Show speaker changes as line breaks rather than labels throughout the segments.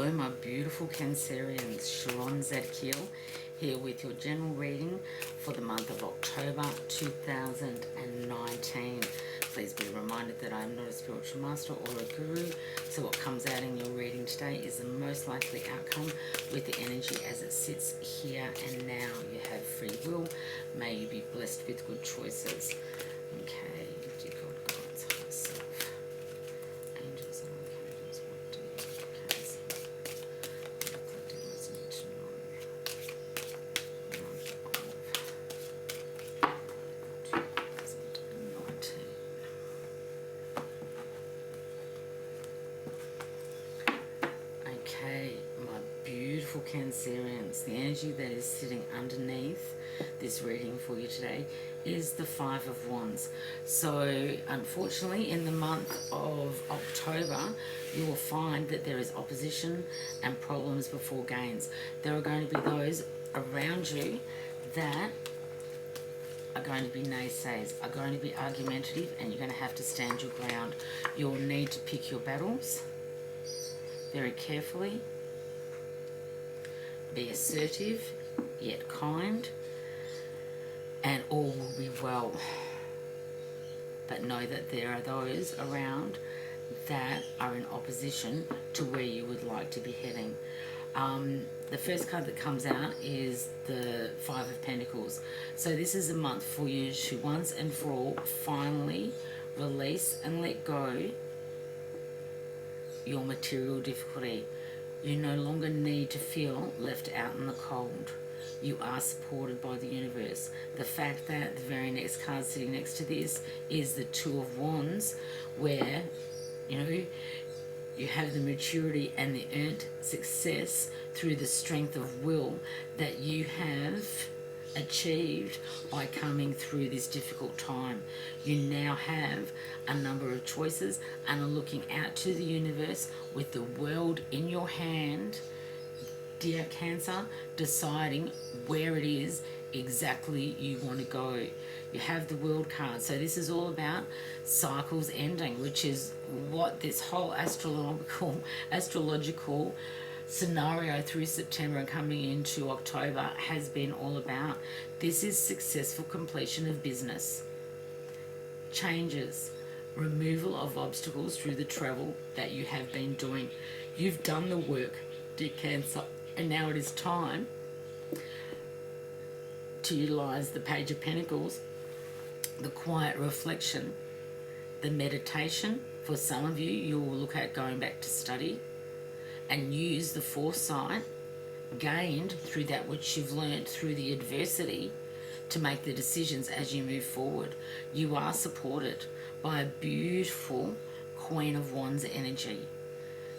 Hello my beautiful Cancerians, Sharon Zadkiel here with your general reading for the month of October 2019. Please be reminded that I am not a spiritual master or a guru, so what comes out in your reading today is the most likely outcome with the energy as it sits here and now. You have free will. May you be blessed with good choices. Okay, dear God, God's higher self, angels and archangels, what do you guys collectively need to know? Month of 2019. Okay, my beautiful Cancerians, the energy that is sitting underneath this reading for you today is the Five of Wands. So unfortunately in the month of October you will find that there is opposition and problems before gains. There are going to be those around you that are going to be naysays, are going to be argumentative, and you're going to have to stand your ground. You'll need to pick your battles very carefully. Be assertive yet kind, and all will be well. But know that there are those around that are in opposition to where you would like to be heading. The first card that comes out is the Five of Pentacles. So this is a month for you to once and for all finally release and let go your material difficulty. You no longer need to feel left out in the cold. You are supported by the universe. The fact that the very next card sitting next to this is the Two of Wands, where you have the maturity and the earned success through the strength of will that you have achieved by coming through this difficult time. You now have a number of choices and are looking out to the universe with the world in your hand, dear Cancer, deciding where it is exactly you want to go. You have the World card, so this is all about cycles ending, which is what this whole astrological scenario through September and coming into October has been all about. This is successful completion of business, changes, removal of obstacles through the travel that you have been doing. You've done the work, dear Cancer, and now it is time to utilize the Page of Pentacles, the quiet reflection, the meditation. For some of you, you will look at going back to study and use the foresight gained through that which you've learned through the adversity to make the decisions as you move forward. You are supported by a beautiful Queen of Wands energy.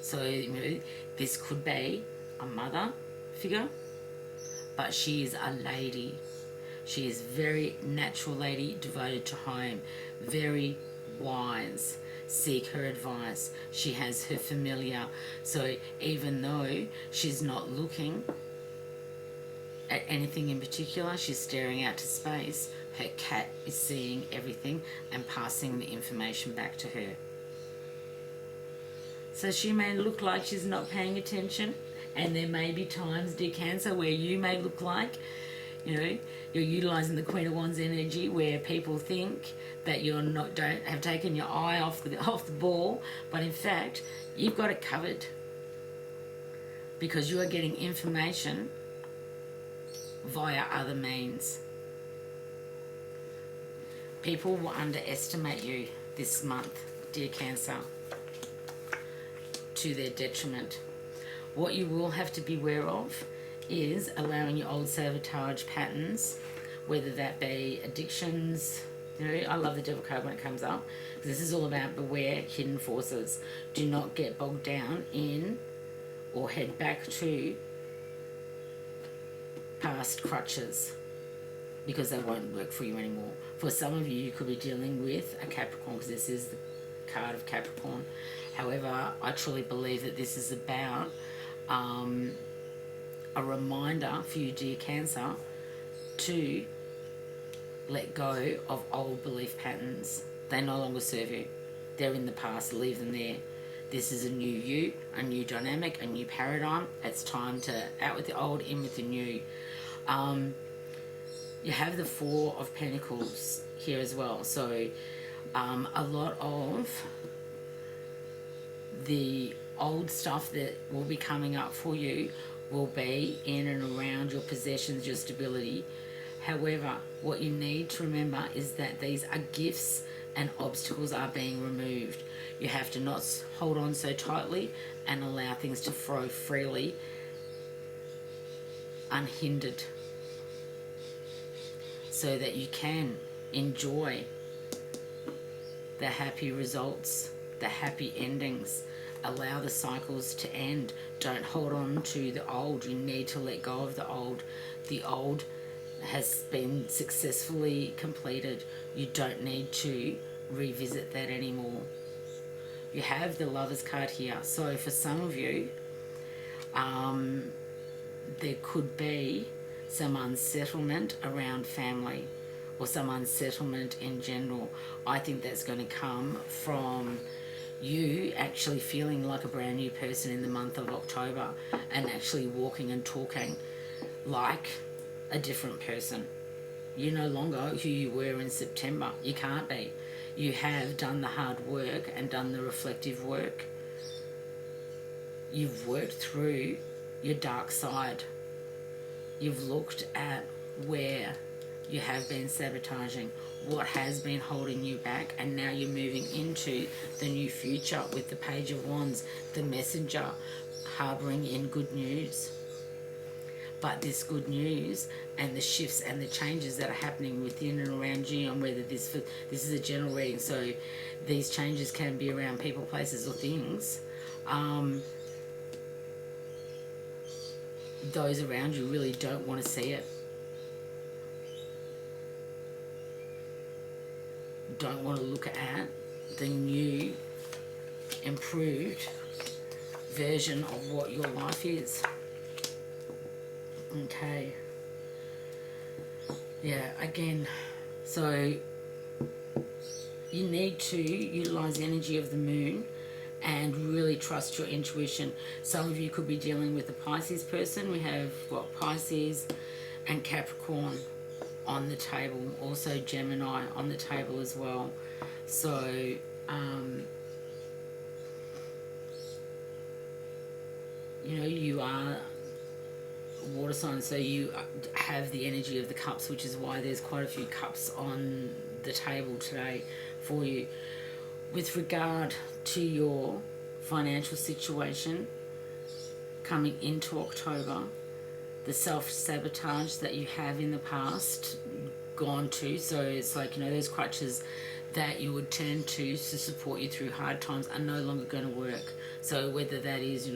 So this could be a mother figure, but she is a lady. She is very natural lady, devoted to home, very wise. Seek her advice. She has her familiar. So even though she's not looking at anything in particular, she's staring out to space, her cat is seeing everything and passing the information back to her. So she may look like she's not paying attention, and there may be times, dear Cancer, where you may look like you're utilizing the Queen of Wands energy, where people think that don't have taken your eye off the ball, but in fact you've got it covered because you are getting information via other means. People will underestimate you this month, dear Cancer, to their detriment. What you will have to be aware of is allowing your old sabotage patterns, whether that be addictions. I love the Devil card when it comes up, because this is all about beware hidden forces. Do not get bogged down in or head back to past crutches, because they won't work for you anymore. For some of you, you could be dealing with a Capricorn, because this is the card of Capricorn. However, I truly believe that this is about a reminder for you, dear Cancer, to let go of old belief patterns. They no longer serve you. They're in the past. Leave them there. This is a new you, a new dynamic, a new paradigm. It's time to out with the old, in with the new. You have the Four of Pentacles here as well. So a lot of the old stuff that will be coming up for you will be in and around your possessions, your stability. However, what you need to remember is that these are gifts and obstacles are being removed. You have to not hold on so tightly and allow things to flow freely, unhindered, so that you can enjoy the happy results, the happy endings. Allow the cycles to end. Don't hold on to the old. You need to let go of the old. The old has been successfully completed. You don't need to revisit that anymore. You have the Lovers card here. So for some of you, there could be some unsettlement around family or some unsettlement in general. I think that's going to come from you actually feeling like a brand new person in the month of October and actually walking and talking like a different person. You're no longer who you were in September. You can't be. You have done the hard work and done the reflective work. You've worked through your dark side. You've looked at where you have been sabotaging, what has been holding you back, and now you're moving into the new future with the Page of Wands, the messenger, harboring in good news. But this good news and the shifts and the changes that are happening within and around you, and whether this is a general reading, so these changes can be around people, places, or things. Those around you really don't want to see it. Don't want to look at the new, improved version of what your life is. Okay. Yeah, again, so you need to utilize the energy of the moon and really trust your intuition. Some of you could be dealing with a Pisces person. We have, Pisces and Capricorn on the table. Also Gemini on the table as well. So, you are water sign, so you have the energy of the cups, which is why there's quite a few cups on the table today for you. With regard to your financial situation coming into October, the self-sabotage that you have in the past gone to, so it's like, those crutches that you would turn to support you through hard times are no longer going to work. So whether that is,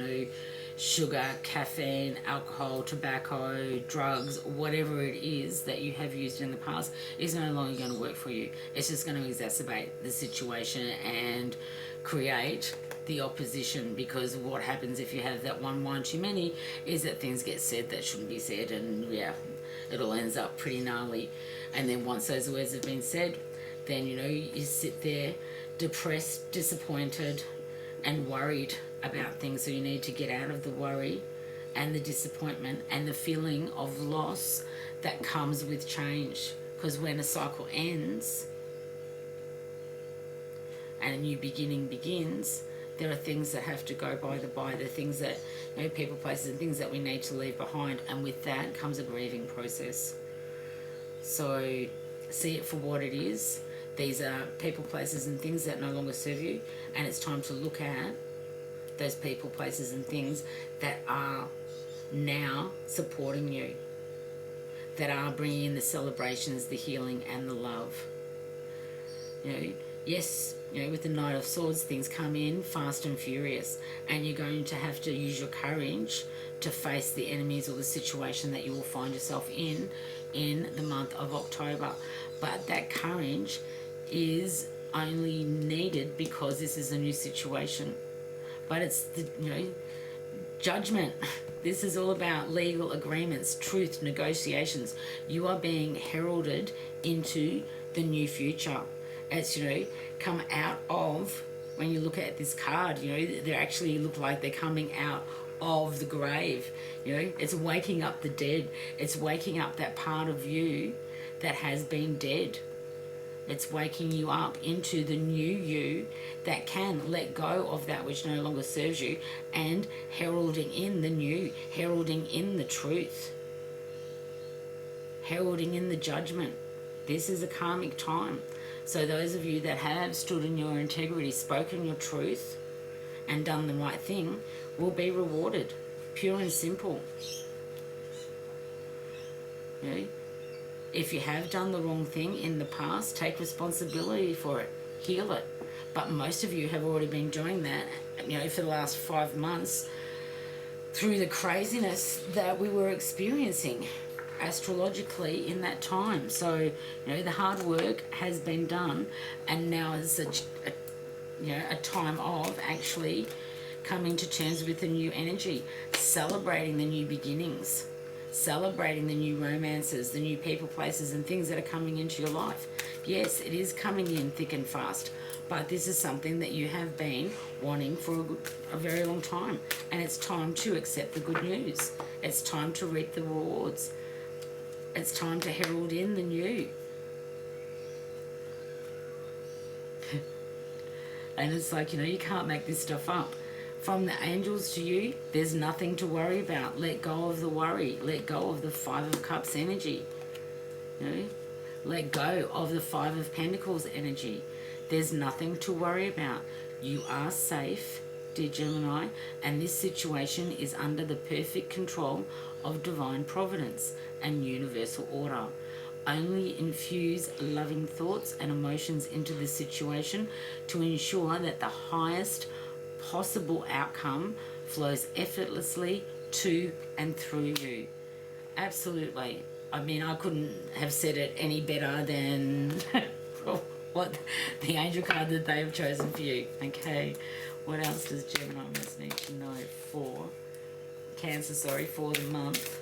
sugar, caffeine, alcohol, tobacco, drugs, whatever it is that you have used in the past is no longer going to work for you. It's just going to exacerbate the situation and create the opposition, because what happens if you have that one wine too many is that things get said that shouldn't be said, and it all ends up pretty gnarly. And then once those words have been said, then you sit there depressed, disappointed and worried about things. So you need to get out of the worry and the disappointment and the feeling of loss that comes with change, because when a cycle ends and a new beginning begins, there are things that have to go by the things that, people, places and things that we need to leave behind, and with that comes a grieving process. So see it for what it is. These are people, places and things that no longer serve you, and it's time to look at those people, places and things that are now supporting you, that are bringing in the celebrations, the healing and the love. Yes, with the Knight of Swords, things come in fast and furious, and you're going to have to use your courage to face the enemies or the situation that you will find yourself in the month of October. But that courage is only needed because this is a new situation. But it's the judgment. This is all about legal agreements, truth, negotiations. You are being heralded into the new future. It's come out of when you look at this card, you know, they actually look like they're coming out of the grave. You know, it's waking up the dead. It's waking up that part of you that has been dead. It's waking you up into the new you that can let go of that which no longer serves you, and heralding in the new, heralding in the truth, heralding in the judgment. This is a karmic time. So those of you that have stood in your integrity, spoken your truth, and done the right thing will be rewarded. Pure and simple. You know, if you have done the wrong thing in the past, take responsibility for it. Heal it. But most of you have already been doing that, you know, for the last 5 months through the craziness that we were experiencing astrologically in that time. So, you know, the hard work has been done, and now is a time of actually coming to terms with the new energy, celebrating the new beginnings, celebrating the new romances, the new people, places, and things that are coming into your life. Yes, it is coming in thick and fast, but this is something that you have been wanting for a very long time, and it's time to accept the good news. It's time to reap the rewards. It's time to herald in the new. And it's like, you know, you can't make this stuff up. From the angels to you, there's nothing to worry about. Let go of the worry. Let go of the 5 of Cups energy. You know? Let go of the 5 of Pentacles energy. There's nothing to worry about. You are safe, dear Gemini, and this situation is under the perfect control of divine providence and universal order. Only infuse loving thoughts and emotions into the situation to ensure that the highest possible outcome flows effortlessly to and through you. Absolutely. I mean, I couldn't have said it any better than what the angel card that they have chosen for you. Okay, what else does Gemini must need to know for Cancer, for the month?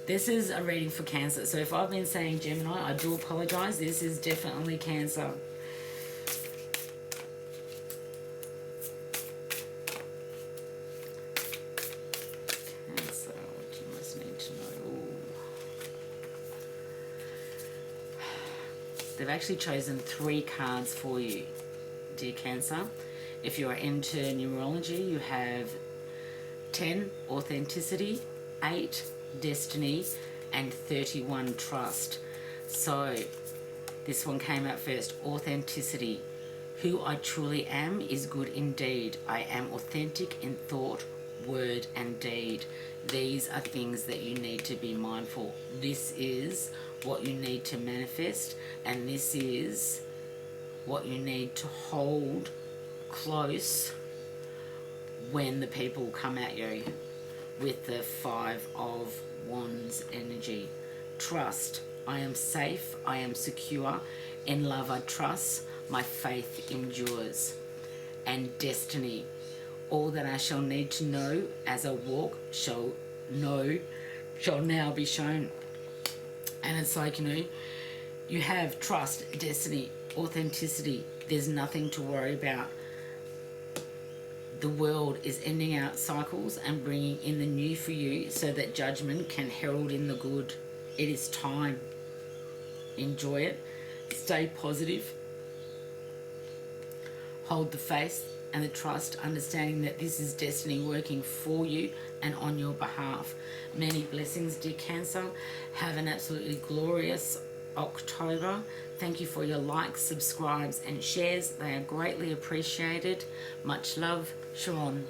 This is a reading for Cancer. So if I've been saying Gemini, I do apologise. This is definitely Cancer. Cancer, what you must need to know. Ooh. They've actually chosen 3 cards for you, dear Cancer. If you're into numerology, you have 10, authenticity, 8, destiny, and 31, trust. So this one came out first, authenticity. Who I truly am is good indeed. I am authentic in thought, word, and deed. These are things that you need to be mindful. This is what you need to manifest, and this is what you need to hold close when the people come at you with the 5 of Wands energy. Trust. I am safe. I am secure. In love I trust. My faith endures. And destiny. All that I shall need to know as I walk shall now be shown. And it's like, you know, you have trust, destiny, authenticity. There's nothing to worry about. The world is ending out cycles and bringing in the new for you so that judgment can herald in the good. It is time. Enjoy it. Stay positive. Hold the faith and the trust, understanding that this is destiny working for you and on your behalf. Many blessings, dear Cancer. Have an absolutely glorious October. Thank you for your likes, subscribes, and shares. They are greatly appreciated. Much love, Sharon.